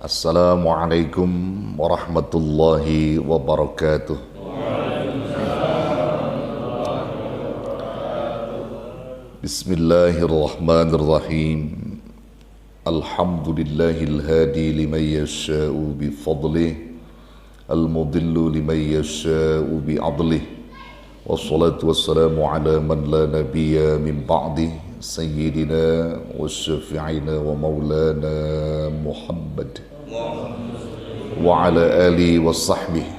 Assalamualaikum warahmatullahi wabarakatuh. Bismillahirrahmanirrahim. Alhamdulillahil hadi liman yasha'u bifadlih, al-mudillu liman yasha'u bi'adlih. Wassalatu wassalamu ala man la nabiyya min ba'dih, sayyidina wa syafi'ina wa maulana Muhammad wa ala alihi wa sahbihi.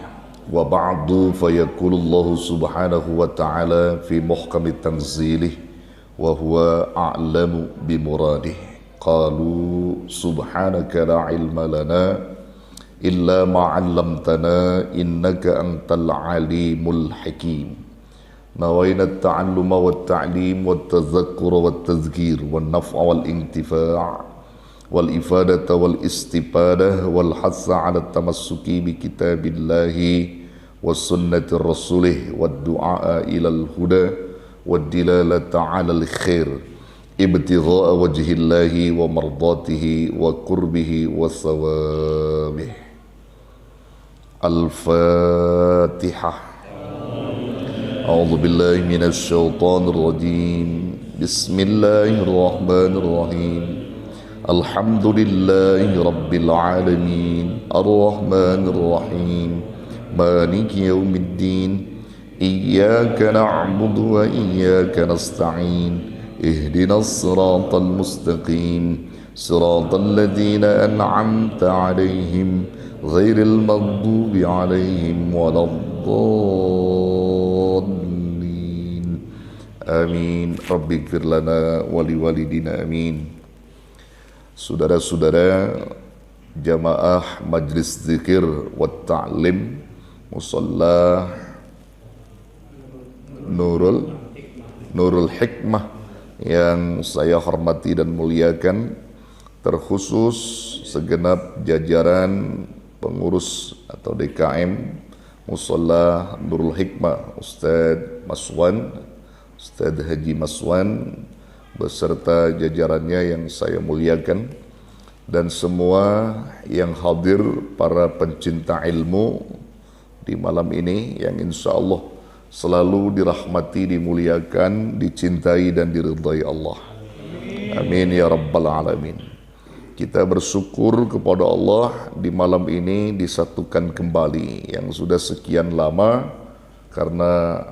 Wa ba'du, fayaqulullahu subhanahu wa ta'ala fi muhkami tanzilih wa huwa a'lamu bimuradih. Qalu subhanaka la ilma lana illa ma 'allamtana innaka antal alimul hakim. Nawayna at-ta'alluma wat-ta'lim wat-tadhakkura wat-tadhkir wan-naf'a wal-intifa' wal-ifadata wal-istifadah wal-hassa 'ala at-tamassuki bi kitabillahi wa sunnati rasulih wad-du'a ila al-huda wad-dilalata 'ala al-khair ibtigha'a wajhillahi wa mardatihi wa qurbihi wa thawabih. Al-Fatihah. A'udzu billahi minasy syaithanir rajim. Bismillahirrahmanirrahim. Alhamdulillahi rabbil alamin. Arrahmanir rahim. Maliki yaumiddin. Iyyaka na'budu wa iyyaka nasta'in. Ihdinas siratal mustaqim. Siratal ladzina an'amta 'alaihim ghairil maghdubi 'alaihim waladdallin. Amin. Rabbighfir lana wa liwalidina amin. Saudara-saudara jamaah majlis zikir wa ta'lim musalla Nurul Hikmah yang saya hormati dan muliakan, terkhusus segenap jajaran pengurus atau DKM Musalla Nurul Hikmah, Ustadz Maswan, Ustadz Haji Maswan beserta jajarannya yang saya muliakan, dan semua yang hadir, para pencinta ilmu di malam ini yang insya Allah selalu dirahmati, dimuliakan, dicintai dan diridhai Allah. Amin ya rabbal alamin. Kita bersyukur kepada Allah di malam ini disatukan kembali yang sudah sekian lama, karena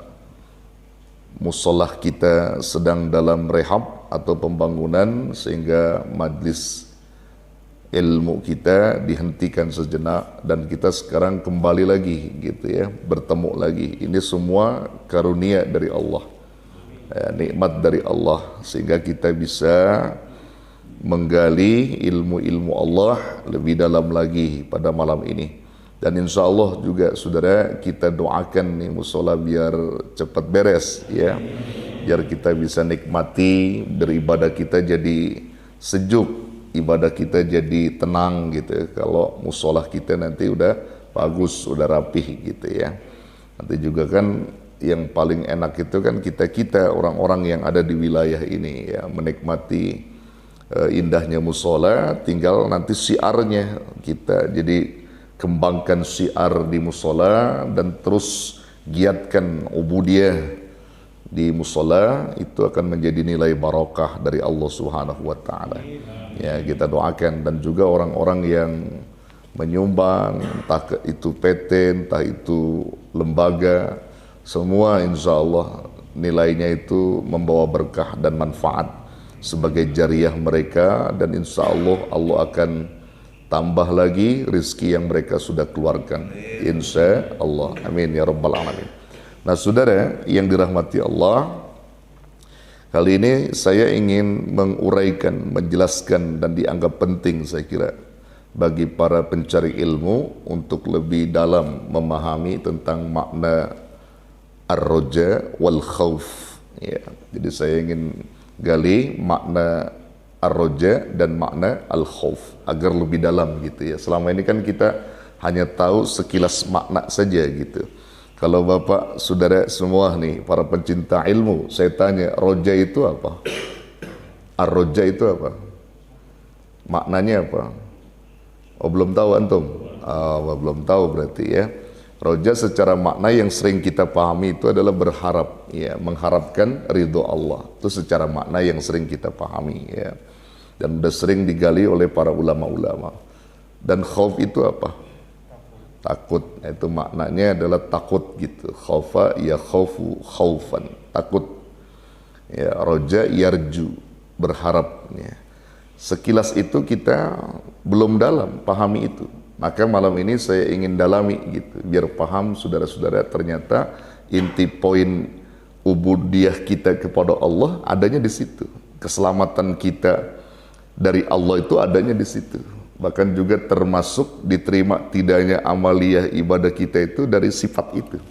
musolah kita sedang dalam rehab atau pembangunan, sehingga majlis ilmu kita dihentikan sejenak dan kita sekarang kembali lagi gitu ya, bertemu lagi. Ini semua karunia dari Allah, nikmat dari Allah, sehingga kita bisa menggali ilmu-ilmu Allah lebih dalam lagi pada malam ini. Dan insya Allah juga saudara, kita doakan nih musola biar cepat beres ya, biar kita bisa nikmati, beribadah kita jadi sejuk, ibadah kita jadi tenang gitu. Kalau musola kita nanti udah bagus, udah rapih gitu ya. Nanti juga kan yang paling enak itu kan kita orang-orang yang ada di wilayah ini ya, menikmati indahnya musola. Tinggal nanti syiarnya kita jadi kembangkan syiar di musola dan terus giatkan ubudiyah di musola, itu akan menjadi nilai barokah dari Allah Subhanahu wa taala. Ya, kita doakan. Dan juga orang-orang yang menyumbang, entah itu PT, entah itu lembaga, semua insya Allah nilainya itu membawa berkah dan manfaat sebagai jariah mereka, dan insya Allah Allah akan tambah lagi rizki yang mereka sudah keluarkan, insya Allah. Amin ya rabbal alamin. Nah saudara yang dirahmati Allah, kali ini saya ingin menguraikan, menjelaskan, dan dianggap penting saya kira bagi para pencari ilmu untuk lebih dalam memahami tentang makna ar-roja wal khauf ya. Jadi saya ingin gali makna ar-roja dan makna al-khauf agar lebih dalam gitu ya. Selama ini kan kita hanya tahu sekilas makna saja gitu. Kalau Bapak, Saudara semua nih, para pencinta ilmu, saya tanya, roja itu apa? Ar-roja itu apa? Maknanya apa? Oh belum tahu antum? Belum tahu berarti ya. Roja secara makna yang sering kita pahami itu adalah berharap, ya, mengharapkan ridho Allah. Itu secara makna yang sering kita pahami, ya. Dan sudah sering digali oleh para ulama-ulama. Dan khauf itu apa? Takut. Itu maknanya adalah takut gitu. Khaufa ya khaufu khaufan, takut. Ya, roja yarju, berharap, ya. Sekilas itu kita belum dalam pahami itu. Maka malam ini saya ingin dalami gitu, biar paham saudara-saudara, ternyata inti poin ubudiyah kita kepada Allah adanya di situ. Keselamatan kita dari Allah itu adanya di situ. Bahkan juga termasuk diterima tidaknya amaliyah ibadah kita itu dari sifat itu.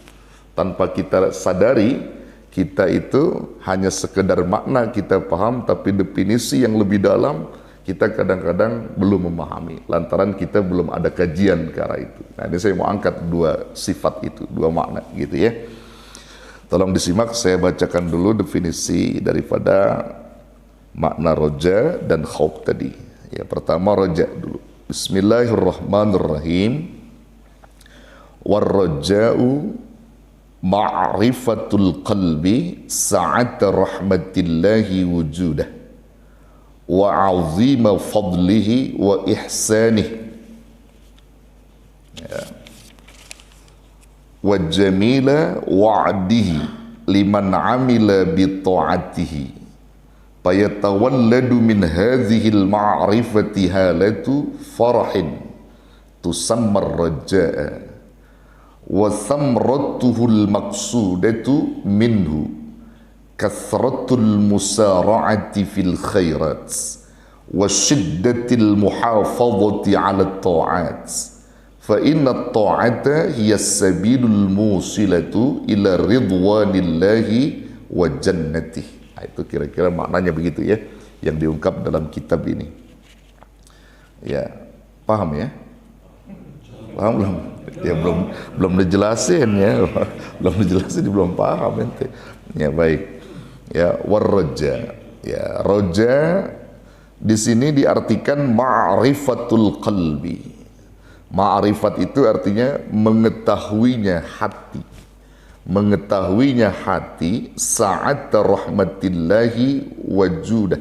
Tanpa kita sadari, kita itu hanya sekedar makna kita paham, tapi definisi yang lebih dalam kita kadang-kadang belum memahami, lantaran kita belum ada kajian ke arah itu. Nah, ini saya mau angkat dua sifat itu, dua makna gitu ya. Tolong disimak, saya bacakan dulu definisi daripada makna roja dan khauf tadi. Ya, pertama roja dulu. Bismillahirrahmanirrahim. Warraja'u ma'rifatul qalbi sa'ata rahmatillahi wujudah wa 'azima fadlihi wa ihsanih, ya, wa jamila wa'dihi liman 'amila bi ta'atihi fayatawalladu min hadhihi al-ma'rifati halatu farahin tusamma ar-raja'a wa thamratuhu al-maqsudatu minhu kathratul musara'ati fil khairat wa shiddatil muhafadhati 'ala ta'at fa inna ta'ata hiya as-sabilul musilatu ila ridwanillahi wa jannatih. Nah, itu kira-kira maknanya begitu ya, yang diungkap dalam kitab ini. Ya, paham ya? Paham belum? Ya belum dijelasin ya, belum dijelasin, belum paham ente. Ya baik. Ya, warroja. Ya, roja di sini diartikan ma'rifatul qalbi. Ma'rifat itu artinya mengetahuinya hati. Mengetahuinya hati saat rahmatillahi wajudah,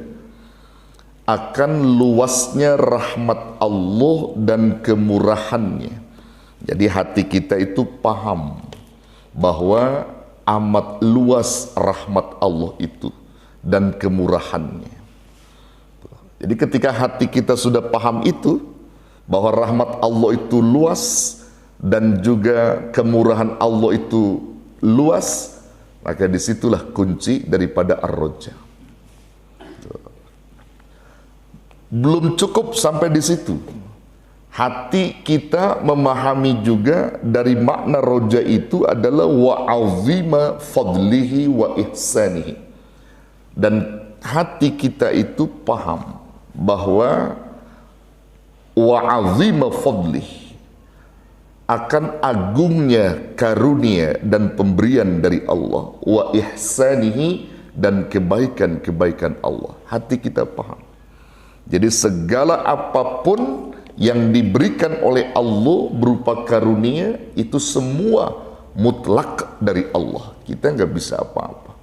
akan luasnya rahmat Allah dan kemurahannya. Jadi hati kita itu paham bahwa amat luas rahmat Allah itu dan kemurahannya. Jadi ketika hati kita sudah paham itu, bahwa rahmat Allah itu luas dan juga kemurahan Allah itu luas, maka disitulah kunci daripada ar-roja. Belum cukup sampai di situ. Hati kita memahami juga dari makna roja itu adalah wa'azima fadlihi wa ihsanihi. Dan hati kita itu paham bahwa wa'azima fadlihi, akan agungnya karunia dan pemberian dari Allah, wa ihsanihi, dan kebaikan-kebaikan Allah. Hati kita paham. Jadi segala apapun yang diberikan oleh Allah berupa karunia itu semua mutlak dari Allah. Kita nggak bisa apa-apa.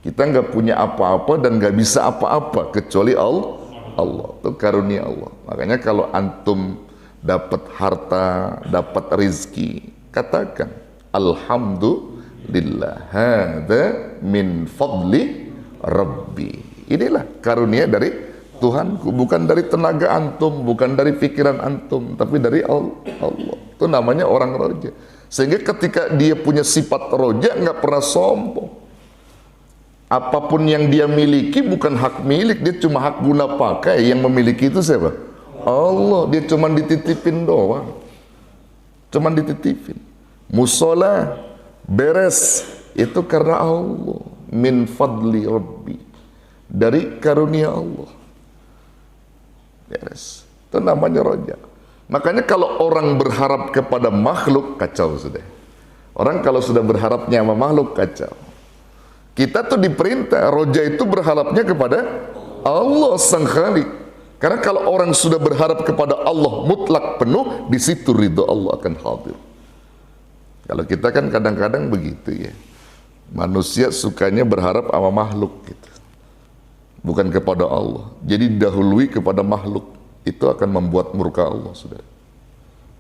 Kita nggak punya apa-apa dan nggak bisa apa-apa kecuali Allah. Itu karunia Allah. Makanya kalau antum dapat harta, dapat rizki, katakan alhamdulillah, hada min fadli rabbi. Inilah karunia dari Tuhanku, bukan dari tenaga antum, bukan dari pikiran antum, tapi dari Allah. Itu namanya orang roja. Sehingga ketika dia punya sifat roja, nggak pernah sombong. Apapun yang dia miliki bukan hak milik, dia cuma hak guna pakai. Yang memiliki itu siapa? Allah. Dia cuma dititipin doang. Cuma dititipin. Musola beres itu karena Allah. Min fadli rabbi, dari karunia Allah. Beres. Itu namanya roja. Makanya kalau orang berharap kepada makhluk, kacau sudah. Orang kalau sudah berharapnya sama makhluk, kacau. Kita tuh diperintah roja itu berharapnya kepada Allah sang Khalik. Karena kalau orang sudah berharap kepada Allah mutlak penuh, di situ ridho Allah akan hadir. Kalau kita kan kadang-kadang begitu ya, manusia sukanya berharap sama makhluk gitu, bukan kepada Allah. Jadi dahului kepada makhluk, itu akan membuat murka Allah, saudara.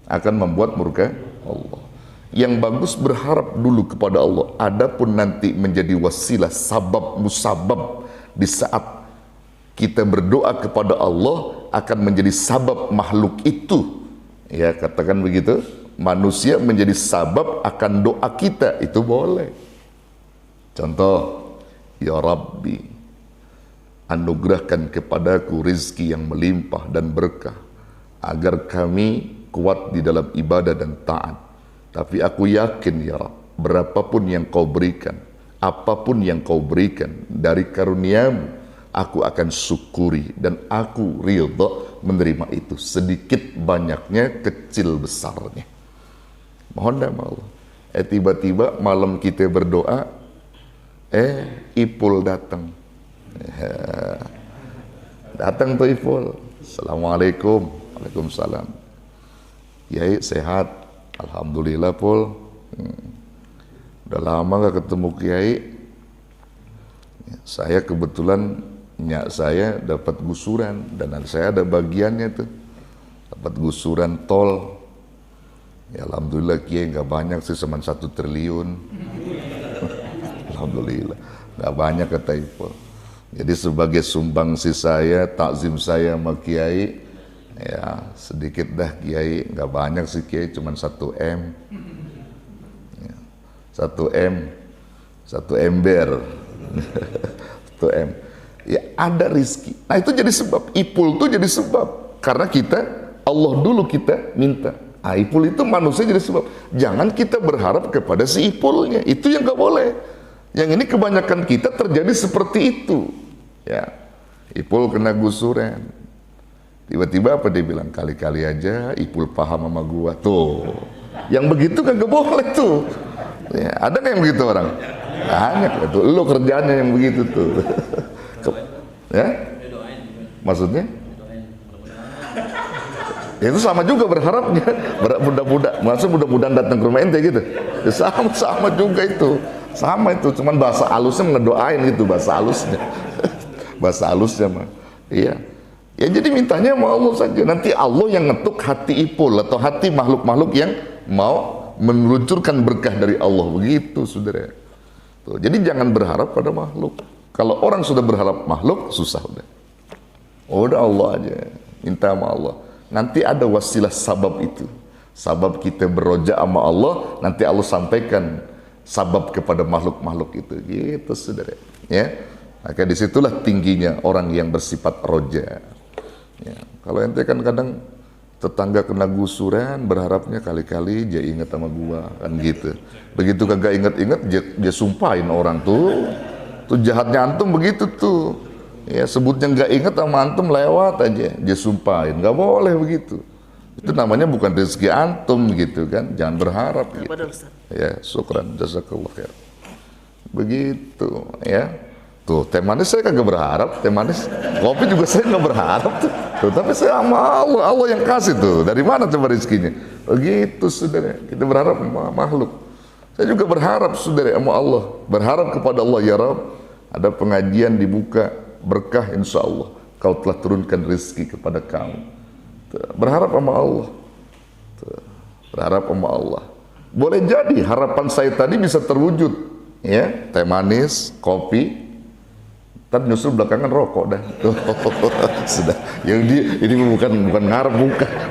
Akan membuat murka Allah. Yang bagus berharap dulu kepada Allah. Adapun nanti menjadi wasilah, sabab, musabab di saat kita berdoa kepada Allah akan menjadi sabab makhluk itu. Ya, katakan begitu. Manusia menjadi sabab akan doa kita, itu boleh. Contoh, ya Rabbi, anugerahkan kepadaku rizki yang melimpah dan berkah, agar kami kuat di dalam ibadah dan taat. Tapi aku yakin ya Rabb, berapapun yang kau berikan, apapun yang kau berikan dari karuniamu, aku akan syukuri dan aku ridha menerima itu, sedikit banyaknya, kecil besarnya. Mohon dah Allah. Tiba-tiba malam kita berdoa, Ipul datang. Datang tuh Ipul. Assalamualaikum. Waalaikumsalam. Yai sehat? Alhamdulillah Pul. Udah lama gak ketemu Kiai. Saya kebetulan nyak saya dapat gusuran dan saya ada bagiannya tuh. Dapat gusuran tol. Ya Alhamdulillah Kiai nggak banyak sih, cuma 1 triliun. Alhamdulillah nggak banyak kata Ipul. Jadi sebagai sumbangsi saya, takzim saya sama Kiai, ya sedikit dah Kiai, nggak banyak sih Kiai, cuma 1 M. Ya, 1 M, 1 ember. 1 M. Ya ada rizki. Nah itu jadi sebab, Ipul itu jadi sebab. Karena kita, Allah dulu kita minta. Ipul itu manusia jadi sebab. Jangan kita berharap kepada si Ipulnya, itu yang gak boleh. Yang ini kebanyakan kita terjadi seperti itu. Ya, Ipul kena gusuran. Tiba-tiba apa dia bilang, kali-kali aja Ipul paham sama gua. Tuh, yang begitu kagak boleh tuh. Ya, ada nggak yang begitu orang? Banyak tuh. Lo kerjaannya yang begitu tuh. Ya, maksudnya? Ya itu sama juga berharapnya, mudah-mudahan datang ke rumah ente gitu. Ya sama juga itu, sama itu, cuman bahasa halusnya ngedoain gitu, bahasa halusnya, bahasa halusnya mah. Iya, ya jadi mintanya sama Allah saja. Nanti Allah yang ngetuk hati Ipul atau hati makhluk-makhluk yang mau meluncurkan berkah dari Allah, begitu saudara. Tuh, jadi jangan berharap pada makhluk. Kalau orang sudah berharap makhluk, susah udah Allah aja, minta sama Allah. Nanti ada wasilah sabab itu. Sabab kita beroja sama Allah, nanti Allah sampaikan sabab kepada makhluk-makhluk itu. Gitu saudara. Ya. Maka disitulah tingginya orang yang bersifat roja. Ya. Kalau ente kan kadang tetangga kena gusuran, berharapnya kali-kali dia ingat sama gua, kan gitu. Begitu kagak inget-inget, dia sumpahin orang tuh. Tuh jahatnya antum begitu tuh. Ya sebutnya nggak ingat sama antum lewat aja, dia sumpahin, nggak boleh begitu. Itu namanya bukan rezeki antum gitu kan, jangan berharap gitu. Ya, syukran, jazakallah khair. Begitu ya. Tuh, teh manis saya kagak berharap, teh manis. Kopi juga saya nggak berharap tuh. Tuh, tapi saya sama Allah, Allah yang kasih tuh. Dari mana coba rezekinya? Begitu saudara, kita berharap sama makhluk. Saya juga berharap saudara sama Allah, berharap kepada Allah, ya Rabb, ada pengajian dibuka berkah, insya Allah kau telah turunkan rezeki kepada kamu. Berharap sama Allah, berharap sama Allah. Boleh jadi harapan saya tadi bisa terwujud, ya, teh manis, kopi, ntar nyusul belakangan rokok dah. Sudah, yang ini bukan ngarep,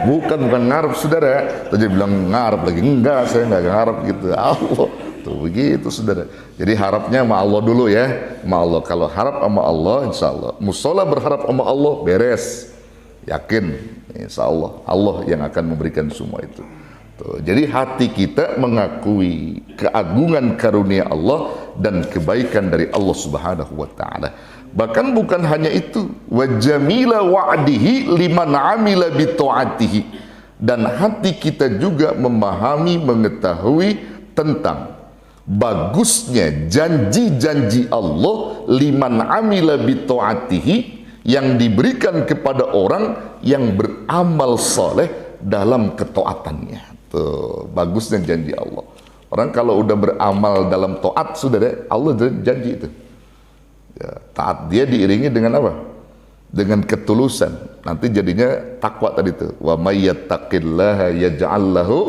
bukan ngarep saudara. Tadi bilang ngarep lagi, enggak, saya enggak ngarep gitu. Allah. Tuh, begitu saudara. Jadi harapnya sama Allah dulu ya, sama Allah. Kalau harap sama Allah, insya Allah. Musola berharap sama Allah, beres. Yakin, insya Allah, Allah yang akan memberikan semua itu. Tuh, jadi hati kita mengakui keagungan karunia Allah dan kebaikan dari Allah Subhanahu wa Ta'ala. Bahkan bukan hanya itu, wa jamila wa'dihi liman amila bi ta'atihi. Dan hati kita juga memahami, mengetahui tentang bagusnya janji-janji Allah liman amila bi ta'atihi, yang diberikan kepada orang yang beramal soleh dalam ketaatannya. Tuh, bagusnya janji Allah. Orang kalau udah beramal dalam taat, sudah deh, Allah janji itu. Ya, taat dia diiringi dengan apa? Dengan ketulusan. Nanti jadinya takwa tadi itu. Wa may yattaqillaha yaj'al lahu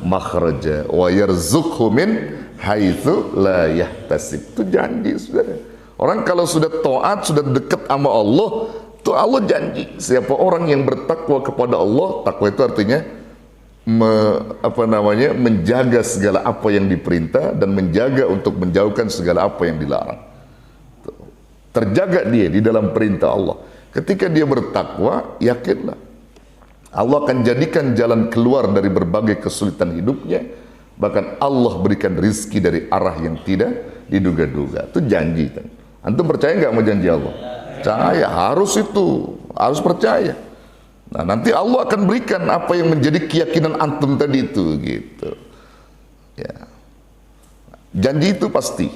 makhraja wa yarzuqhu min haitsu la yahtasib. Itu janji, saudara. Orang kalau sudah taat, sudah dekat sama Allah, tuh Allah janji. Siapa orang yang bertakwa kepada Allah, takwa itu artinya menjaga segala apa yang diperintah dan menjaga untuk menjauhkan segala apa yang dilarang. Terjaga dia di dalam perintah Allah. Ketika dia bertakwa, yakinlah Allah akan jadikan jalan keluar dari berbagai kesulitan hidupnya. Bahkan Allah berikan rizki dari arah yang tidak diduga-duga. Itu janji. Antum percaya nggak sama janji Allah? Percaya, harus itu, harus percaya. Nah, nanti Allah akan berikan apa yang menjadi keyakinan antum tadi itu, gitu. Ya. Janji itu pasti.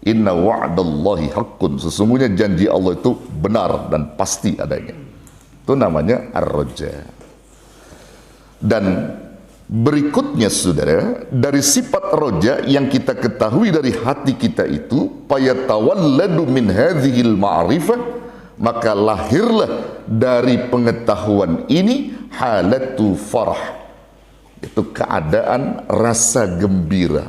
Inna wa'dallahi haqqun. Sesungguhnya janji Allah itu benar dan pasti adanya. Itu namanya ar-raja. Dan berikutnya, saudara, dari sifat roja yang kita ketahui dari hati kita itu, payatawalladu min hadhil ma'rifah, maka lahirlah dari pengetahuan ini halatu farah, itu keadaan rasa gembira,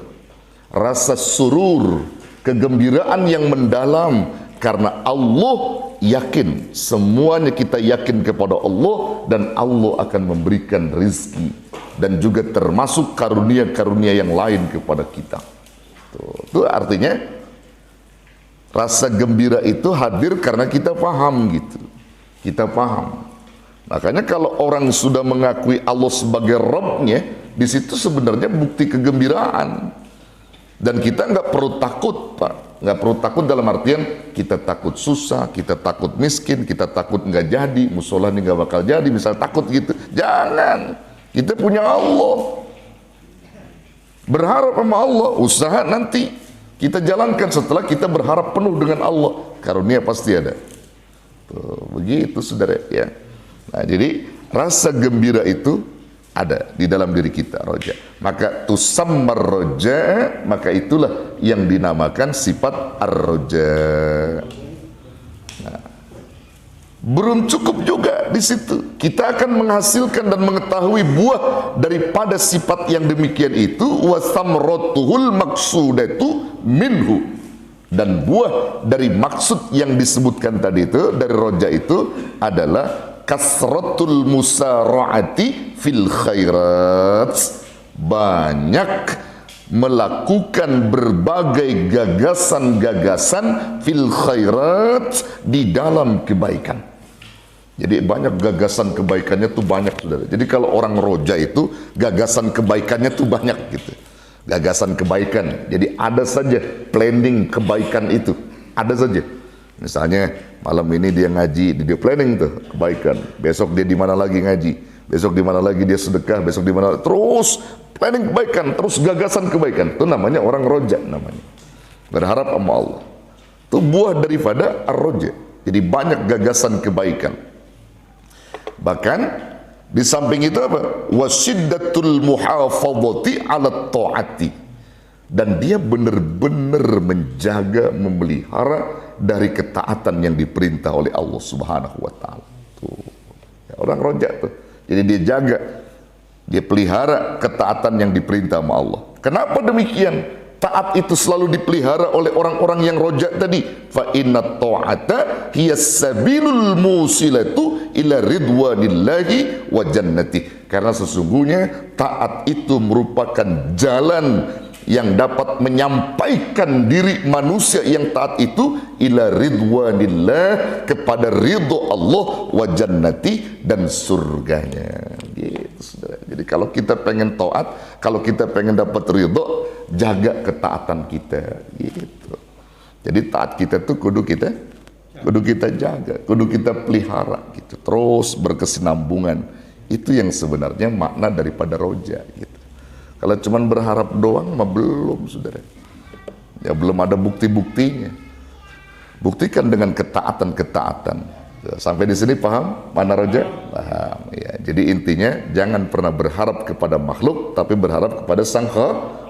rasa surur, kegembiraan yang mendalam, karena Allah yakin, semuanya kita yakin kepada Allah, dan Allah akan memberikan rizki dan juga termasuk karunia-karunia yang lain kepada kita. Itu artinya rasa gembira itu hadir karena kita paham, gitu. Kita paham. Makanya kalau orang sudah mengakui Allah sebagai Rabbnya, di situ sebenarnya bukti kegembiraan. Dan kita nggak perlu takut, Pak. Nggak perlu takut dalam artian kita takut susah, kita takut miskin, kita takut nggak jadi, musola ini nggak bakal jadi, misal takut gitu. Jangan. Kita punya Allah. Berharap sama Allah, usaha nanti kita jalankan setelah kita berharap penuh dengan Allah. Karunia pasti ada. Tuh, begitu, saudara, ya. Nah, jadi rasa gembira itu ada di dalam diri kita, roja. Maka tusammar roja, maka itulah yang dinamakan sifat ar-roja. Nah, belum cukup juga di situ. Kita akan menghasilkan dan mengetahui buah daripada sifat yang demikian itu, wa samratuhul maksudatu minhu. Dan buah dari maksud yang disebutkan tadi itu, dari roja itu adalah kasratul musara'ati fil khairat, banyak melakukan berbagai gagasan-gagasan fil khairat, di dalam kebaikan. Jadi banyak gagasan kebaikannya tuh banyak, saudara. Jadi kalau orang roja itu gagasan kebaikannya tuh banyak, gitu. Gagasan kebaikan. Jadi ada saja planning kebaikan itu, ada saja. Misalnya malam ini dia ngaji, dia planning tuh kebaikan. Besok dia di mana lagi ngaji, besok di mana lagi dia sedekah, besok di mana, terus planning kebaikan, terus gagasan kebaikan. Itu namanya orang roja, namanya. Berharap sama Allah. Itu buah daripada ar-roja. Jadi banyak gagasan kebaikan. Bahkan di samping itu apa? Wasiddatul muhafadhati 'ala ta'ati. Dan dia benar-benar menjaga, memelihara dari ketaatan yang diperintah oleh Allah Subhanahu wa taala. Tuh. Ya, orang roja tuh. Jadi dia jaga, dia pelihara ketaatan yang diperintah sama Allah. Kenapa demikian? Taat itu selalu dipelihara oleh orang-orang yang roja tadi. Fa inna ta'ata hiya sabilul musilatu ila ridwanillahi wa jannati. Karena sesungguhnya taat itu merupakan jalan yang dapat menyampaikan diri manusia yang taat itu ila ridwanillah, kepada ridho Allah, wa jannati, dan surganya. Gitu, saudara. Jadi kalau kita pengen taat, kalau kita pengen dapat ridho, jaga ketaatan kita, gitu. Jadi taat kita tuh kudu kita jaga, kudu kita pelihara, gitu. Terus berkesinambungan. Itu yang sebenarnya makna daripada roja, gitu. Kalau cuman berharap doang mah belum, saudara. Ya belum ada bukti-buktinya. Buktikan dengan ketaatan-ketaatan. Sampai di sini paham mana roja? Paham. Ya, jadi intinya jangan pernah berharap kepada makhluk, tapi berharap kepada Sang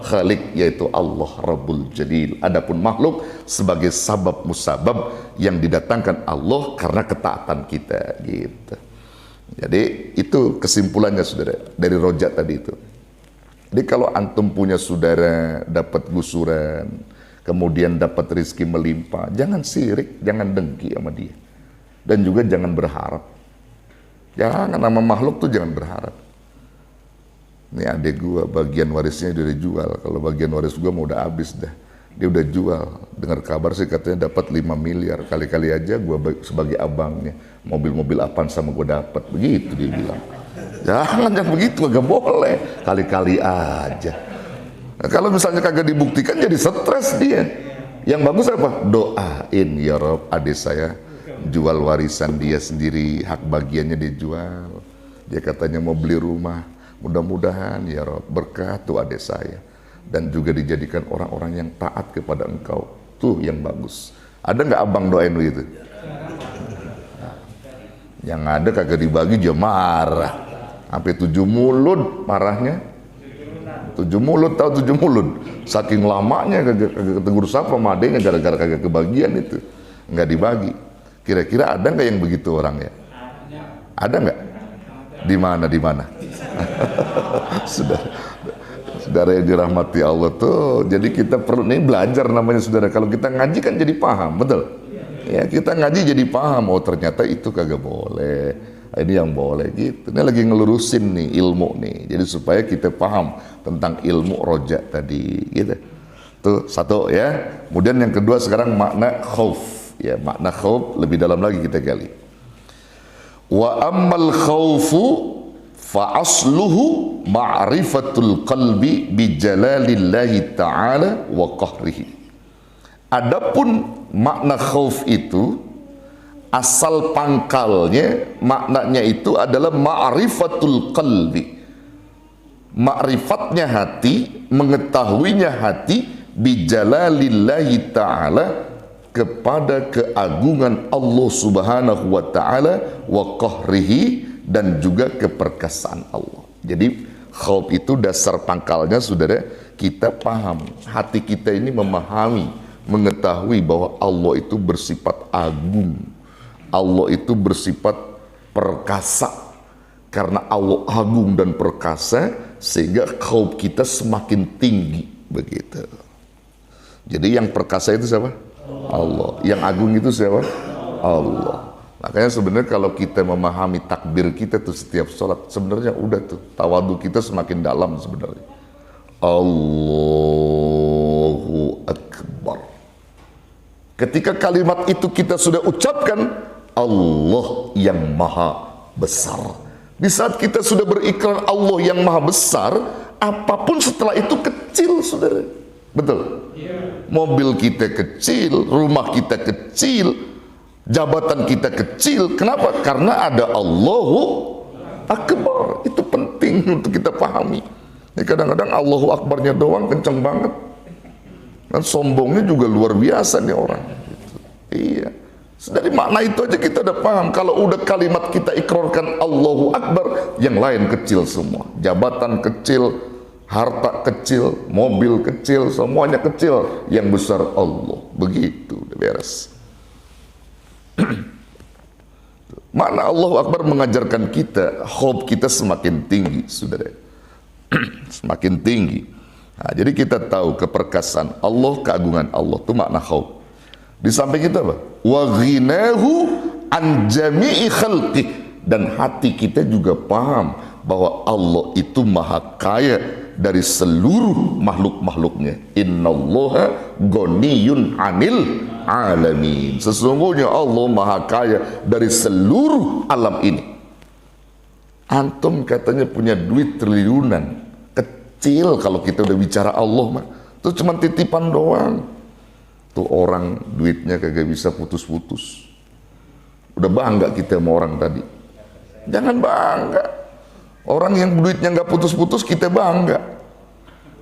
Khalik, yaitu Allah Rabbul Jalil. Adapun makhluk sebagai sabab musabab yang didatangkan Allah karena ketaatan kita, gitu. Jadi itu kesimpulannya saudara dari roja tadi itu. Jadi kalau antum punya saudara dapat gusuran, kemudian dapat rezeki melimpah, jangan sirik, jangan dengki sama dia. Dan juga jangan berharap. Jangan nama makhluk tuh jangan berharap. Ini adik gua bagian warisnya dia udah jual. Kalau bagian waris gua mau udah habis dah. Dia udah jual. Dengar kabar sih katanya dapat 5 miliar. Kali-kali aja gua sebagai abangnya. Mobil-mobil apaan sama gua dapat. Begitu dia bilang. Jangan begitu, gak boleh. Kali-kali aja. Nah, kalau misalnya kagak dibuktikan jadi stres dia. Yang bagus apa? Doain ya Rob adik saya jual warisan dia sendiri, hak bagiannya dijual. Dia katanya mau beli rumah, mudah-mudahan ya Rob berkat tuh adik saya, dan juga dijadikan orang-orang yang taat kepada engkau. Tuh yang bagus. Ada nggak abang doain begitu? Yang ada kagak dibagi dia marah sampai 7 mulut marahnya. 7 mulut, tahu 7 mulut, saking lamanya kagak tegur sapa sama adeknya gara-gara kagak kebagian itu, nggak dibagi. Kira-kira ada nggak yang begitu orang ya? Ada nggak? Di mana? Saudara yang dirahmati Allah tuh, jadi kita perlu nih belajar namanya saudara. Kalau kita ngaji kan jadi paham, betul? Ya kita ngaji jadi paham. Oh ternyata itu kagak boleh. Ini yang boleh gitu. Ini lagi ngelurusin nih ilmu nih. Jadi supaya kita paham tentang ilmu roja tadi, gitu. Tuh satu ya. Kemudian yang kedua sekarang makna khauf. Ya, makna khauf lebih dalam lagi kita gali. Wa ammal khaufu fa asluhu ma'rifatul qalbi bi jalalillahi ta'ala wa qahrihi. Adapun makna khauf itu asal pangkalnya maknanya itu adalah ma'rifatul qalbi. Ma'rifatnya hati, mengetahuinya hati bi jalalillahi ta'ala, kepada keagungan Allah Subhanahu wa taala wa qahrihi, dan juga keperkasaan Allah. Jadi khauf itu dasar pangkalnya saudara, kita paham, hati kita ini memahami, mengetahui bahwa Allah itu bersifat agung, Allah itu bersifat perkasa. Karena Allah agung dan perkasa, sehingga khauf kita semakin tinggi, begitu. Jadi yang perkasa itu siapa? Allah. Yang agung itu siapa? Allah. Makanya sebenarnya kalau kita memahami takbir kita tuh setiap sholat, sebenarnya udah tuh tawadu kita semakin dalam sebenarnya. Allahu Akbar. Ketika kalimat itu kita sudah ucapkan, Allah yang maha besar. Di saat kita sudah berikrar Allah yang maha besar, apapun setelah itu kecil, saudara. Betul? Mobil kita kecil, rumah kita kecil, jabatan kita kecil. Kenapa? Karena ada Allahu Akbar. Itu penting untuk kita pahami. Kadang-kadang Allahu Akbarnya doang kenceng banget, dan sombongnya juga luar biasa nih orang. Iya. Dari makna itu aja kita udah paham. Kalau udah kalimat kita ikrarkan Allahu Akbar, yang lain kecil semua. Jabatan kecil, harta kecil, mobil kecil, semuanya kecil. Yang besar Allah. Begitu, udah beres. Makna Allahu Akbar mengajarkan kita, khauf kita semakin tinggi, saudara. Semakin tinggi. Nah, jadi kita tahu keperkasaan Allah, keagungan Allah. Itu makna khauf. Di samping itu apa? Wa ghinahu an jami'i khalqih. Dan hati kita juga paham bahwa Allah itu maha kaya dari seluruh makhluk-makhluknya. Innallaha ghaniyun 'anil alamin. Sesungguhnya Allah maha kaya dari seluruh alam ini. Antum katanya punya duit triliunan, kecil kalau kita udah bicara Allah mah. Itu cuma titipan doang. Tuh orang duitnya kagak bisa putus-putus. Udah bangga kita sama orang tadi. Jangan bangga. Orang yang duitnya nggak putus-putus kita bangga.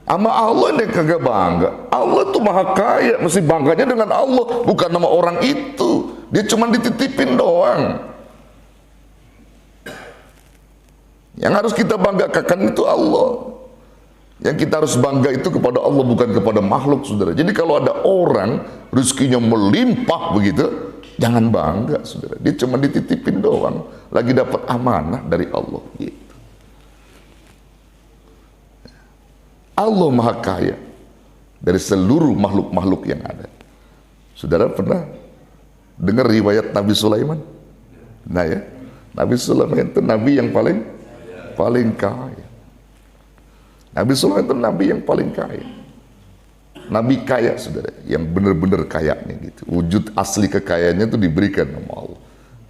Sama Allah ini kagak bangga. Allah tuh maha kaya, mesti bangganya dengan Allah, bukan nama orang itu. dia cuma dititipin doang. Yang harus kita banggakan itu Allah. Yang kita harus bangga itu kepada Allah, bukan kepada makhluk, saudara. Jadi kalau ada orang rezekinya melimpah begitu, jangan bangga, saudara. Dia cuma dititipin doang, lagi dapat amanah dari Allah gitu. Allah Maha Kaya dari seluruh makhluk-makhluk yang ada. Saudara pernah dengar riwayat Nabi Sulaiman? Nah ya, Nabi Sulaiman itu nabi yang paling kaya. Nabi Sulaiman itu nabi yang paling kaya. Nabi kaya, saudara, yang benar-benar kayanya gitu. Wujud asli kekayaannya itu diberikan sama Allah.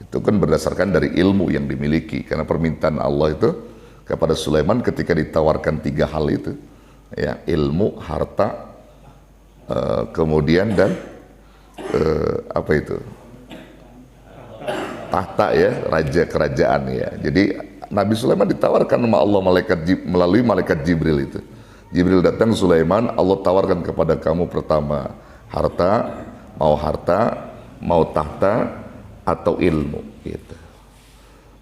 Itu kan berdasarkan dari ilmu yang dimiliki. Karena permintaan Allah itu kepada Sulaiman ketika ditawarkan 3 hal itu, ya, ilmu, harta, kemudian dan apa itu? Tahta, ya, raja kerajaan, ya. Jadi Nabi Sulaiman ditawarkan sama Allah melalui malaikat Jibril itu. Jibril datang, Sulaiman, Allah tawarkan kepada kamu pertama harta, mau tahta atau ilmu gitu.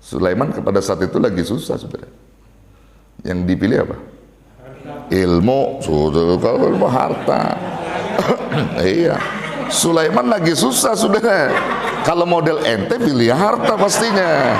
Sulaiman pada saat itu lagi susah, saudara. Yang dipilih apa? Ilmu, saudara. Kalau ilmu harta. Iya. Sulaiman lagi susah, saudara. Kalau model ente pilih harta pastinya.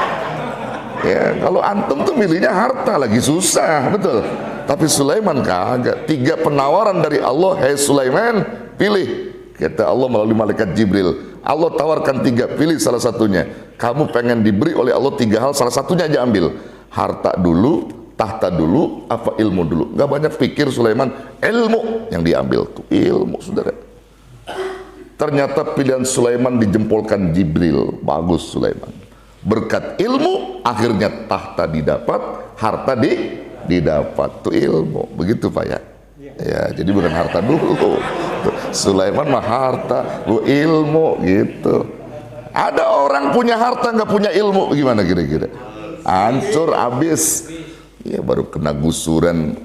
Ya, kalau antum tuh milihnya harta, lagi susah, betul. Tapi Sulaiman kagak. 3 penawaran dari Allah, "Hei Sulaiman, pilih." Kata Allah melalui malaikat Jibril. Allah tawarkan 3, pilih salah satunya. Kamu pengen diberi oleh Allah 3 hal, salah satunya aja ambil. Harta dulu, tahta dulu, apa ilmu dulu. Gak banyak pikir Sulaiman, ilmu yang diambil tuh, ilmu, saudara. Ternyata pilihan Sulaiman dijempolkan Jibril. Bagus Sulaiman. Berkat ilmu, akhirnya tahta didapat, harta didapat. Itu ilmu, begitu Pak ya? Ya, jadi bukan harta dulu. Sulaiman mah harta, ilmu gitu. Ada orang punya harta nggak punya ilmu, gimana kira-kira? Hancur, habis. Ya baru kena gusuran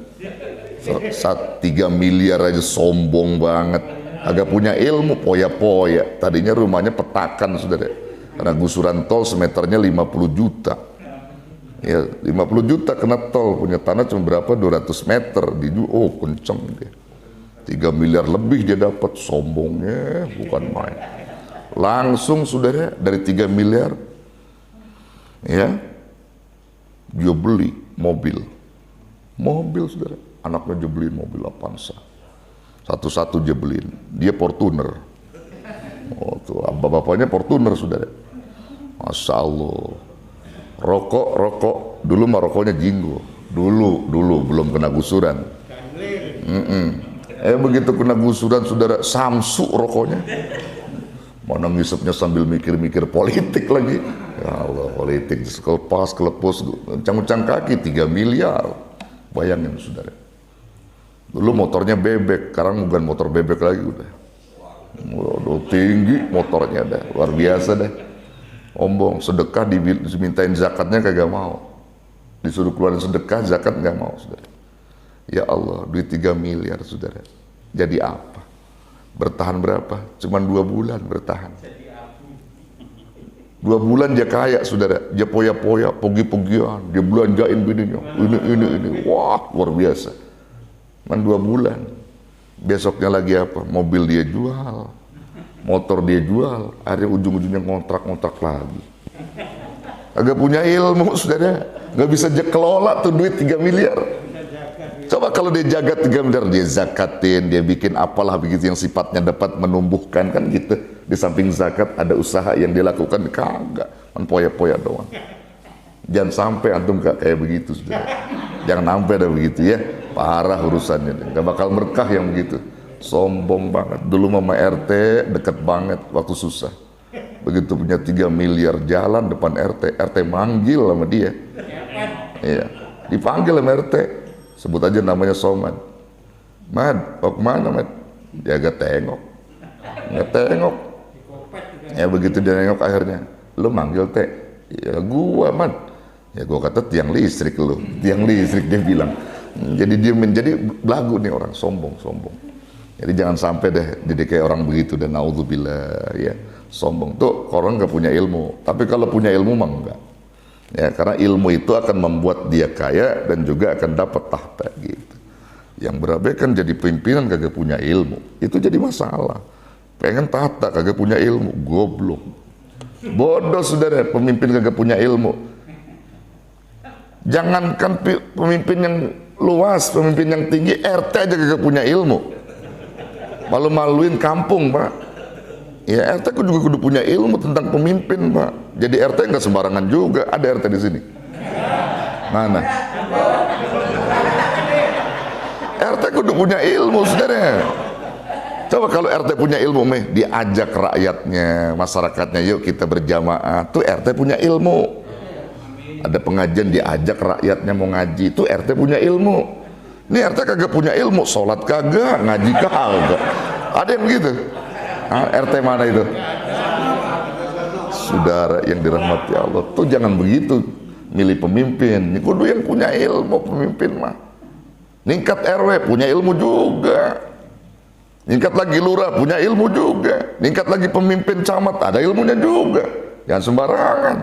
3 miliar aja, sombong banget. Agak punya ilmu, poya-poya. Tadinya rumahnya petakan, saudara. Karena gusuran tol semeternya 50 juta. Ya, 50 juta kena tol, punya tanah cuma berapa? 200 meter. Oh, kenceng dia. 3 miliar lebih dia dapat, sombongnya bukan main. Langsung, saudara, dari 3 miliar, ya, dia beli mobil. Mobil, saudara. Anaknya dia beliin mobil Avanza. Satu-satu dia beliin. Dia Fortuner. Oh, tuh, bapaknya Fortuner, saudara. Masya Allah. Rokok. Dulu mah rokoknya Jinggo. Dulu belum kena gusuran. Begitu kena gusuran, saudara, Samsu rokoknya. Mana ngisepnya sambil mikir-mikir politik lagi. Ya Allah, politik. Kelepos, uncang-uncang kaki 3 miliar. Bayangin, saudara. Dulu motornya bebek, sekarang bukan motor bebek lagi udah. Udah tinggi motornya dah, luar biasa dah. Ombong, sedekah dimintain zakatnya kagak mau. Disuruh keluarin sedekah, zakat nggak mau, saudara. Ya Allah, duit 3 miliar, saudara. Jadi apa? Bertahan berapa? Cuman 2 bulan bertahan. 2 bulan dia kaya, saudara. Dia poya-poya, pogi-pogian. Dia belanjain bininya. Ini. Wah, luar biasa. Cuman 2 bulan. Besoknya lagi apa? Mobil dia jual. Motor dia jual, akhirnya ujung-ujungnya ngontrak lagi. Agak punya ilmu, saudara. Gak bisa dia kelola tuh duit 3 miliar. Coba kalau dia jaga 3 miliar, dia zakatin, dia bikin apalah begitu yang sifatnya dapat menumbuhkan, kan gitu. Di samping zakat ada usaha yang dia lakukan, kagak, poya-poya doang. Jangan sampai antum kayak begitu, saudara. Jangan sampai ada begitu ya. Parah urusannya, gak bakal berkah yang begitu. Sombong banget. Dulu mama RT deket banget waktu susah. Begitu punya 3 miliar, jalan depan RT manggil sama dia. Iya, dipanggil sama RT. Sebut aja namanya Somad. Mad, mau kemana Mad? Dia gak tengok. Ya begitu dia nengok akhirnya, lu manggil Teh? Ya gua Mad. Ya gua kata tiang listrik lu. Tiang listrik dia bilang. Jadi dia menjadi belagu nih orang, sombong. Jadi jangan sampai deh jadi kayak orang begitu, dan naudzubillah ya. sombong. Tuh orang nggak punya ilmu. Tapi kalau punya ilmu mah enggak. Ya, karena ilmu itu akan membuat dia kaya dan juga akan dapat tahta gitu. Yang berabe kan jadi pimpinan kagak punya ilmu, itu jadi masalah. Pengen tahta kagak punya ilmu, goblok. Bodoh saudara, pemimpin kagak punya ilmu. Jangankan pemimpin yang luas, pemimpin yang tinggi, RT aja kagak punya ilmu. Malu-maluin kampung, Pak. Ya RT juga kudu punya ilmu tentang pemimpin, Pak. Jadi RT nggak sembarangan juga. Ada RT di sini? Mana? RT kudu punya ilmu, saudara. Coba kalau RT punya ilmu, diajak rakyatnya, masyarakatnya, yuk kita berjamaah. Tuh RT punya ilmu. Ada pengajian diajak rakyatnya mau ngaji, tuh RT punya ilmu. Ini RT kagak punya ilmu, sholat kagak, ngaji kagak. Ada yang begitu? RT mana itu? Saudara yang dirahmati Allah, tuh jangan begitu milih pemimpin. Ini kudu yang punya ilmu pemimpin mah. Ningkat RW punya ilmu juga. Ningkat lagi lurah punya ilmu juga. Ningkat lagi pemimpin camat ada ilmunya juga. Jangan sembarangan.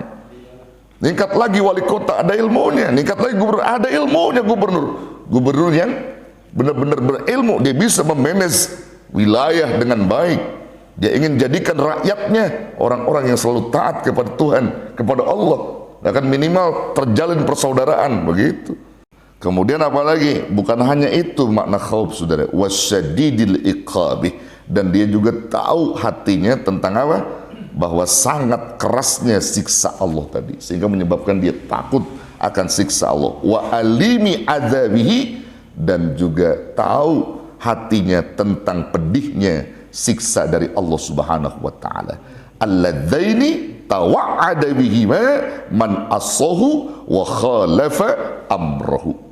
Ningkat lagi wali kota ada ilmunya. Ningkat lagi gubernur ada ilmunya gubernur. Gubernur yang benar-benar berilmu, dia bisa memanage wilayah dengan baik. Dia ingin jadikan rakyatnya orang-orang yang selalu taat kepada Tuhan, kepada Allah. Akan minimal terjalin persaudaraan begitu. Kemudian apalagi? Bukan hanya itu makna khauf, saudara. Wasyadidil iqabi, dan dia juga tahu hatinya tentang apa? Bahwa sangat kerasnya siksa Allah tadi, sehingga menyebabkan dia takut akan siksa Allah. Wa alimi adzabihi, dan juga tahu hatinya tentang pedihnya siksa dari Allah Subhanahu wa taala. Alladzaini tawa'ada bihima man asahu wa khalafa amrahu.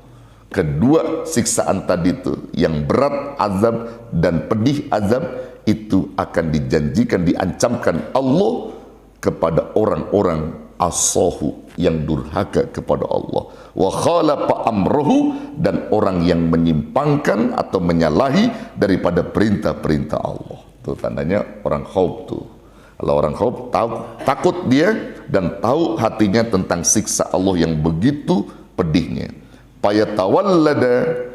Kedua siksaan tadi itu yang berat azab dan pedih azab itu akan dijanjikan, diancamkan Allah kepada orang-orang asahu yang durhaka kepada Allah, wa khalafa amrahu, dan orang yang menyimpangkan atau menyalahi daripada perintah-perintah Allah. Itu tandanya orang khauf tuh. Kalau orang khauf tahu, takut dia dan tahu hatinya tentang siksa Allah yang begitu pedihnya. Fayatawallada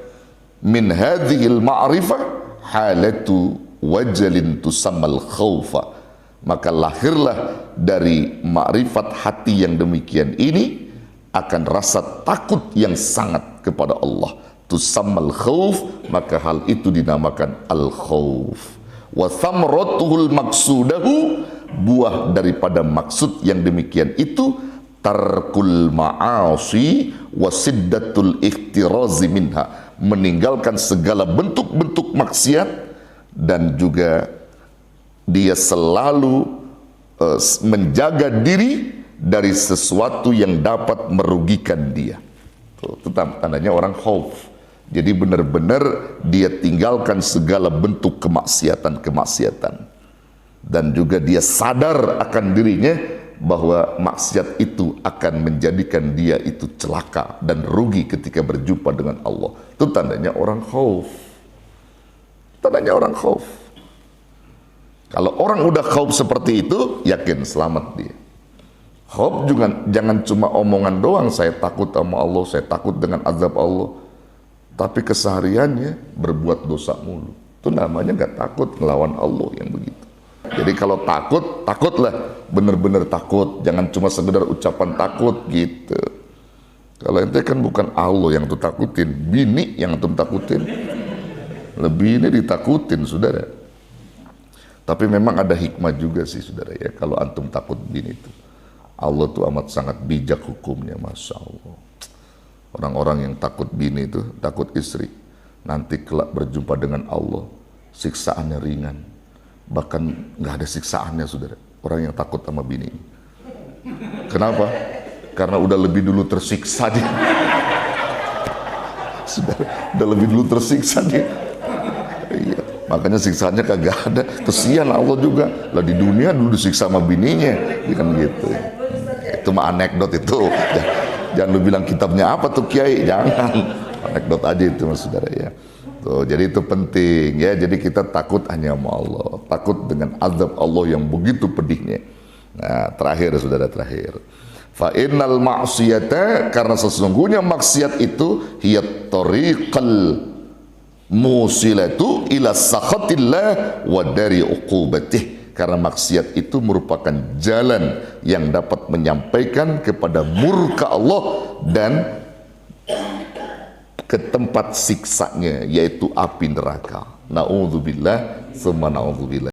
min hadhil ma'rifah halatu wajalin tusammal khaufa. Maka lahirlah dari makrifat hati yang demikian ini akan rasa takut yang sangat kepada Allah. Tusammal khauf, maka hal itu dinamakan al-khauf. Wa thamratuhul maksudahu, buah daripada maksud yang demikian itu tarkul ma'asi wa siddatul ikhtirazi minha, meninggalkan segala bentuk-bentuk maksiat dan juga dia selalu menjaga diri dari sesuatu yang dapat merugikan dia. Itu tandanya orang khauf. Jadi benar-benar dia tinggalkan segala bentuk kemaksiatan-kemaksiatan, dan juga dia sadar akan dirinya bahwa maksiat itu akan menjadikan dia itu celaka dan rugi ketika berjumpa dengan Allah. Itu tandanya orang khauf. Tandanya orang khauf. Kalau orang udah khauf seperti itu, yakin selamat dia. Khauf juga jangan cuma omongan doang, saya takut sama Allah, saya takut dengan azab Allah, tapi kesehariannya berbuat dosa mulu. Itu namanya gak takut ngelawan Allah yang begitu. Jadi kalau takut, takutlah bener-bener takut, jangan cuma sekedar ucapan takut gitu. Kalau ente kan bukan Allah yang tuh takutin, bini yang tuh takutin. Lebih ini ditakutin, saudara. Tapi memang ada hikmah juga sih, saudara ya, kalau antum takut bini itu. Allah tuh amat sangat bijak hukumnya, Masya Allah. Orang-orang yang takut bini itu, takut istri, nanti kelak berjumpa dengan Allah, siksaannya ringan. Bahkan nggak ada siksaannya, saudara, orang yang takut sama bini. Kenapa? Karena udah lebih dulu tersiksa dia. Saudara, udah lebih dulu tersiksa dia. Iya, makanya siksaannya kagak ada. Kesian Allah juga. Lah di dunia dulu disiksa sama bininya, kan gitu. Itu mah anekdot itu. Jangan lu bilang kitabnya apa tuh Kiai, jangan. Anekdot aja itu, mas saudara ya. Tuh, jadi itu penting ya. Jadi kita takut hanya sama Allah, takut dengan azab Allah yang begitu pedihnya. Nah, terakhir saudara, terakhir. Fa innal ma'siyata, karena sesungguhnya maksiat itu hiyat tariqal musilatu ila sakhatillah wa dari uqubatih. Karena maksiat itu merupakan jalan yang dapat menyampaikan kepada murka Allah dan ke tempat siksanya, yaitu api neraka. Na'udzubillah, summa na'udzubillah.